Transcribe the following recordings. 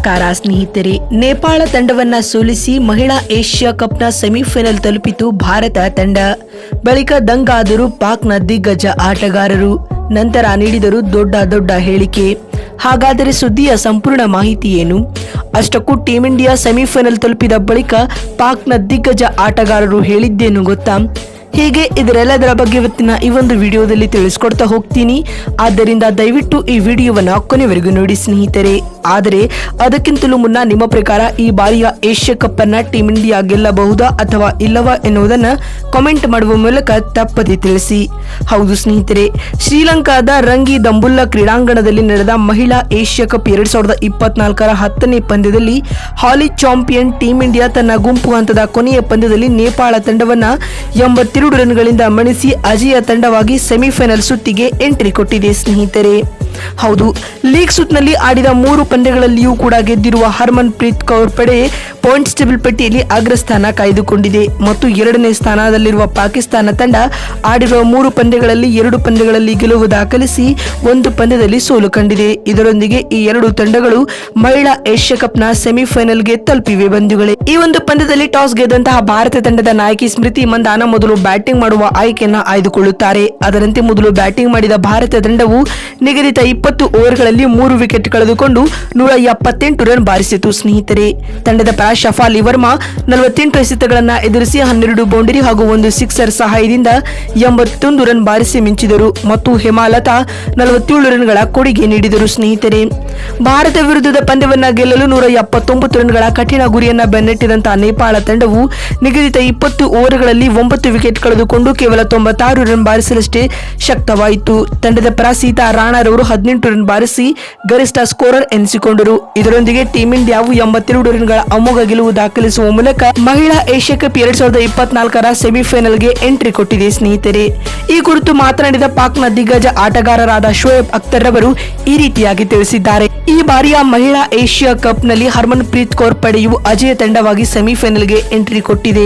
ನಮಸ್ಕಾರ ಸ್ನೇಹಿತರೆ. ನೇಪಾಳ ತಂಡವನ್ನ ಸೋಲಿಸಿ ಮಹಿಳಾ ಏಷ್ಯಾ ಕಪ್ನ ಸೆಮಿಫೈನಲ್ ತಲುಪಿತು ಭಾರತ ತಂಡ. ಬಳಿಕ ದಂಗಾದರು ಪಾಕ್ನ ದಿಗ್ಗಜ ಆಟಗಾರರು. ನಂತರ ನೀಡಿದರು ದೊಡ್ಡ ಹೇಳಿಕೆ. ಹಾಗಾದರೆ ಸುದ್ದಿಯ ಸಂಪೂರ್ಣ ಮಾಹಿತಿ ಏನು? ಅಷ್ಟಕ್ಕೂ ಟೀಂ ಇಂಡಿಯಾ ಸೆಮಿಫೈನಲ್ ತಲುಪಿದ ಬಳಿಕ ಪಾಕ್ನ ದಿಗ್ಗಜ ಆಟಗಾರರು ಹೇಳಿದ್ದೇನು ಗೊತ್ತಾ? ಹೀಗೆ ಇದರೆಲ್ಲದರ ಬಗ್ಗೆ ಇವತ್ತಿನ ಈ ಒಂದು ವಿಡಿಯೋದಲ್ಲಿ ತಿಳಿಸ್ಕೊಡ್ತಾ ಹೋಗ್ತೀನಿ. ಆದ್ದರಿಂದ ದಯವಿಟ್ಟು ಈ ವಿಡಿಯೋವನ್ನು ಕೊನೆವರೆಗೂ ನೋಡಿ ಸ್ನೇಹಿತರೆ. ಆದರೆ ಅದಕ್ಕಿಂತಲೂ ಮುನ್ನ ನಿಮ್ಮ ಪ್ರಕಾರ ಈ ಬಾರಿಯ ಏಷ್ಯಾ ಕಪ್ ಅನ್ನ ಟೀಂ ಇಂಡಿಯಾ ಗೆಲ್ಲಬಹುದಾ ಅಥವಾ ಇಲ್ಲವಾ ಎನ್ನುವುದನ್ನು ಕಾಮೆಂಟ್ ಮಾಡುವ ಮೂಲಕ ತಪ್ಪದೆ ತಿಳಿಸಿ. ಹೌದು ಸ್ನೇಹಿತರೆ, ಶ್ರೀಲಂಕಾದ ರಂಗಿ ದಂಬುಲ್ಲಾ ಕ್ರೀಡಾಂಗಣದಲ್ಲಿ ನಡೆದ ಮಹಿಳಾ ಏಷ್ಯಾ ಕಪ್ 2024ರ 10ನೇ ಪಂದ್ಯದಲ್ಲಿ ಹಾಲಿ ಚಾಂಪಿಯನ್ ಟೀಂ ಇಂಡಿಯಾ ತನ್ನ ಗುಂಪು ಹಂತದ ಕೊನೆಯ ಪಂದ್ಯದಲ್ಲಿ ನೇಪಾಳ ತಂಡವನ್ನ 82 ರನ್ಗಳಿಂದ ಮಣಿಸಿ ಅಜೇಯ ತಂಡವಾಗಿ ಸೆಮಿಫೈನಲ್ ಸುತ್ತಿಗೆ ಎಂಟ್ರಿ ಕೊಟ್ಟಿದೆ ಸ್ನೇಹಿತರೆ. ಹೌದು, ಲೀಗ್ ಸುತ್ತಿನಲ್ಲಿ ಆಡಿದ 3 ಪಂದ್ಯಗಳಲ್ಲಿಯೂ ಕೂಡ ಗೆದ್ದಿರುವ ಹರ್ಮನ್ ಪ್ರೀತ್ ಕೌರ್ ಪಡೆ ಪಾಯಿಂಟ್ಸ್ ಟೇಬಲ್ ಪಟ್ಟಿಯಲ್ಲಿ ಅಗ್ರಸ್ಥಾನ ಕಾಯ್ದುಕೊಂಡಿದೆ ಮತ್ತು 2ನೇ ಸ್ಥಾನದಲ್ಲಿರುವ ಪಾಕಿಸ್ತಾನ ತಂಡ ಆಡಿರುವ 3 ಪಂದ್ಯಗಳಲ್ಲಿ 2 ಪಂದ್ಯಗಳಲ್ಲಿ ಗೆಲುವು ದಾಖಲಿಸಿ 1 ಪಂದ್ಯದಲ್ಲಿ ಸೋಲು ಕಂಡಿದೆ. ಇದರೊಂದಿಗೆ ಈ 2 ತಂಡಗಳು ಮಹಿಳಾ ಏಷ್ಯಾ ಕಪ್ನ ಸೆಮಿಫೈನಲ್ಗೆ ತಲುಪಿವೆ ಬಂಧುಗಳೇ. ಈ ಒಂದು ಪಂದ್ಯದಲ್ಲಿ ಟಾಸ್ ಗೆದ್ದಂತಹ ಭಾರತ ತಂಡದ ನಾಯಕಿ ಸ್ಮೃತಿ ಮಂದಾನ ಮೊದಲು ಬ್ಯಾಟಿಂಗ್ ಮಾಡುವ ಆಯ್ಕೆಯನ್ನು ಆಯ್ದುಕೊಳ್ಳುತ್ತಾರೆ. ಅದರಂತೆ ಮೊದಲು ಬ್ಯಾಟಿಂಗ್ ಮಾಡಿದ ಭಾರತ ತಂಡವು ನಿಗದಿತ 20 ಓವರ್ಗಳಲ್ಲಿ 3 ವಿಕೆಟ್ ಕಳೆದುಕೊಂಡು 178 ರನ್ ಬಾರಿಸಿತು ಸ್ನೇಹಿತರೆ. ತಂಡದ ಪರ ಶಫಾಲಿ ವರ್ಮಾ 48 ಎಸೆತಗಳನ್ನು ಎದುರಿಸಿ 12 ಬೌಂಡರಿ ಹಾಗೂ 1 ಸಿಕ್ಸರ್ ಸಹಾಯದಿಂದ 81 ರನ್ ಬಾರಿಸಿ ಮಿಂಚಿದರು ಮತ್ತು ಹೇಮಲತಾ 47 ರನ್ಗಳ ಕೊಡುಗೆ ನೀಡಿದರು ಸ್ನೇಹಿತರೆ. ಭಾರತ ವಿರುದ್ಧದ ಪಂದ್ಯವನ್ನ ಗೆಲ್ಲಲು 179 ರನ್ಗಳ ಕಠಿಣ ಗುರಿಯನ್ನ ಬೆನ್ನಟ್ಟಿದಂತಹ ನೇಪಾಳ ತಂಡವು ನಿಗದಿತ 20 ಓವರ್ಗಳಲ್ಲಿ 9 ವಿಕೆಟ್ ಕಳೆದುಕೊಂಡು ಕೇವಲ 96 ರನ್ ಬಾರಿಸಲಷ್ಟೇ ಶಕ್ತವಾಯಿತು. ತಂಡದ ಪರ ಸೀತಾ ರಾಣಾರವರು 18 ರನ್ ಬಾರಿಸಿ ಗರಿಷ್ಠ ಸ್ಕೋರರ್ ಎನಿಸಿಕೊಂಡರು. ಇದರೊಂದಿಗೆ ಟೀಂ ಇಂಡಿಯಾವು 82 ರನ್ಗಳ ಅಮೋಘ ಗೆಲುವು ದಾಖಲಿಸುವ ಮೂಲಕ ಮಹಿಳಾ ಏಷ್ಯಾ ಕಪ್ 2024ರ ಸೆಮಿಫೈನಲ್ಗೆ ಎಂಟ್ರಿ ಕೊಟ್ಟಿದೆ ಸ್ನೇಹಿತರೆ. ಈ ಕುರಿತು ಮಾತನಾಡಿದ ಪಾಕ್ನ ದಿಗ್ಗಜ ಆಟಗಾರರಾದ ಶೋಯಬ್ ಅಖ್ತರ್ ರವರು ಈ ರೀತಿಯಾಗಿ ತಿಳಿಸಿದ್ದಾರೆ. ಈ ಬಾರಿಯ ಮಹಿಳಾ ಏಷ್ಯಾ ಕಪ್ ನಲ್ಲಿ ಹರ್ಮನ್ ಪ್ರೀತ್ ಕೌರ್ ಪಡೆಯು ಅಜೇಯ ತಂಡವಾಗಿ ಸೆಮಿಫೈನಲ್ಗೆ ಎಂಟ್ರಿ ಕೊಟ್ಟಿದೆ.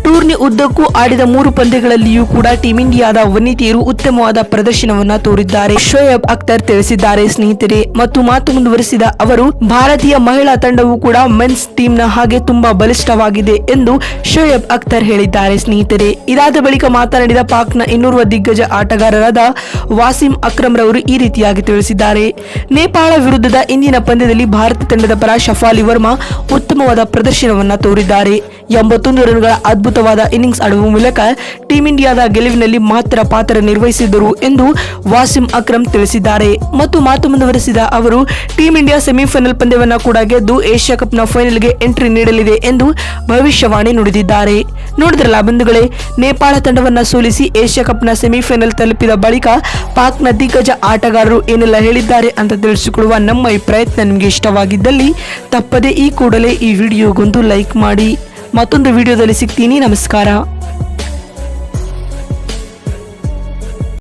ಟೂರ್ನಿ ಉದ್ದಕ್ಕೂ ಆಡಿದ 3 ಪಂದ್ಯಗಳಲ್ಲಿಯೂ ಕೂಡ ಟೀಂ ಇಂಡಿಯಾದ ವನಿತೆಯರು ಉತ್ತಮವಾದ ಪ್ರದರ್ಶನವನ್ನ ತೋರಿದ್ದಾರೆ ಶೋಯಬ್ ಅಖ್ತರ್ ತಿಳಿಸಿದ್ದಾರೆ ಸ್ನೇಹಿತರೆ. ಮತ್ತು ಮಾತು ಮುಂದುವರಿಸಿದ ಅವರು, ಭಾರತೀಯ ಮಹಿಳಾ ತಂಡವು ಕೂಡ ಮೆನ್ಸ್ ಟೀಮ್ ನ ಹಾಗೆ ತುಂಬಾ ಬಲಿಷ್ಠವಾಗಿದೆ ಎಂದು ಶೋಯಬ್ ಅಖ್ತರ್ ಹೇಳಿದ್ದಾರೆ ಸ್ನೇಹಿತರೆ. ಇದಾದ ಬಳಿಕ ಮಾತನಾಡಿದ ಪಾಕ್ನ ಇನ್ನೋರ್ವ ದಿಗ್ಗಜ ಆಟಗಾರರಾದ ವಾಸಿಂ ಅಕ್ರಮ್ ರವರು ಈ ರೀತಿಯಾಗಿ ತಿಳಿಸಿದ್ದಾರೆ. ನೇಪಾಳ ವಿರುದ್ಧದ ಇಂದಿನ ಪಂದ್ಯದಲ್ಲಿ ಭಾರತ ತಂಡದ ಪರ ಶಫಾಲಿ ವರ್ಮಾ ಉತ್ತಮವಾದ ಪ್ರದರ್ಶನವನ್ನ ತೋರಿದ್ದಾರೆ. 81 ರನ್ಗಳ ಅದ್ಭುತವಾದ ಇನ್ನಿಂಗ್ಸ್ ಆಡುವ ಮೂಲಕ ಟೀಂ ಇಂಡಿಯಾದ ಗೆಲುವಿನಲ್ಲಿ ಮಾತ್ರ ಪಾತ್ರ ನಿರ್ವಹಿಸಿದರು ಎಂದು ವಾಸಿಂ ಅಕ್ರಮ್ ತಿಳಿಸಿದ್ದಾರೆ. ಮತ್ತು ಮಾತು ಮುಂದುವರೆಸಿದ ಅವರು, ಟೀಂ ಇಂಡಿಯಾ ಸೆಮಿಫೈನಲ್ ಪಂದ್ಯವನ್ನ ಕೂಡ ಗೆದ್ದು ಏಷ್ಯಾ ಕಪ್ನ ಫೈನಲ್ಗೆ ಎಂಟ್ರಿ ನೀಡಲಿದೆ ಎಂದು ಭವಿಷ್ಯವಾಣಿ ನುಡಿದಿದ್ದಾರೆ. ನೋಡಿದ್ರಲ್ಲ ಬಂಧುಗಳೇ, ನೇಪಾಳ ತಂಡವನ್ನ ಸೋಲಿಸಿ ಏಷ್ಯಾ ಕಪ್ನ ಸೆಮಿಫೈನಲ್ ತಲುಪಿದ ಬಳಿಕ ಪಾಕ್ನ ದಿಗ್ಗಜ ಆಟಗಾರರು ಏನೆಲ್ಲ ಹೇಳಿದ್ದಾರೆ ಅಂತ ತಿಳಿಸಿಕೊಡುವ ನಮ್ಮ ಈ ಪ್ರಯತ್ನ ನಿಮಗೆ ಇಷ್ಟವಾಗಿದ್ದಲ್ಲಿ ತಪ್ಪದೆ ಈ ಕೂಡಲೇ ಈ ವಿಡಿಯೋಗೊಂದು ಲೈಕ್ ಮಾಡಿ. ಮತ್ತೊಂದು ವಿಡಿಯೋದಲ್ಲಿ ಸಿಗ್ತೀನಿ. ನಮಸ್ಕಾರ.